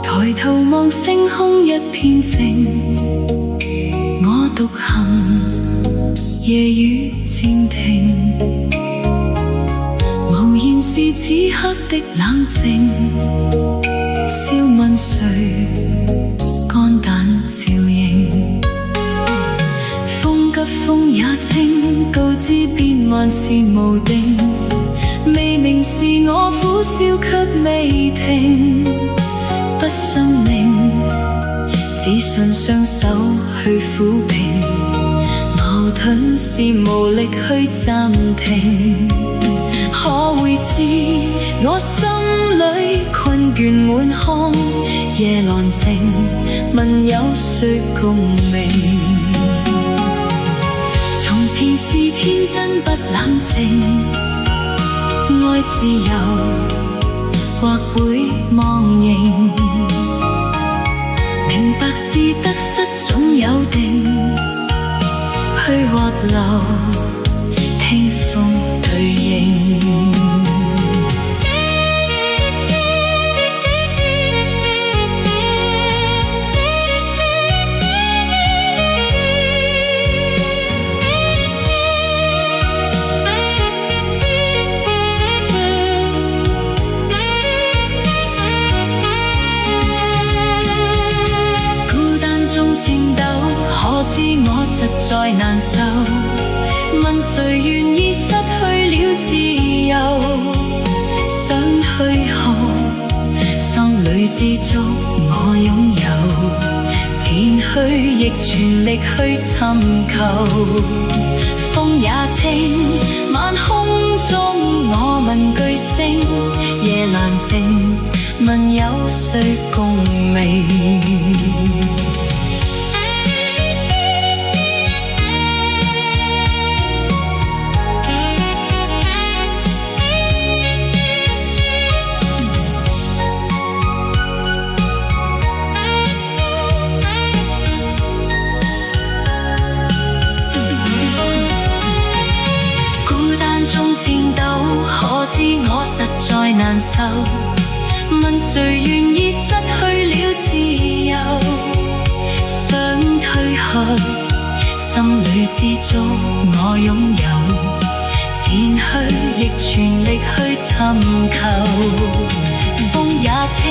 抬頭望星空一片靜，我獨行，夜雨漸停，無言是此刻的冷靜。笑問誰肝膽照應，風急風也清，告知變幻是無定，未明是我苦笑卻未停。不信命，只信雙手去撫平，矛盾是無力去暫停。可會知我心裏困倦滿腔，夜闌靜，問有誰共鳴？從前是天真不冷靜，愛自由或會忘形，明白是得失總有定，去或留，聽送對應。情竇可知我實在難受，問誰願意失去了自由？想退後，心裏知足我擁有，前去亦全力去尋求。風也清，晚空中我問句星，夜闌靜，問有誰共鳴？情竇可知我實在難受，問誰願意失去了自由？想退後，心裏知足我擁有，前去亦全力去尋求。風也清，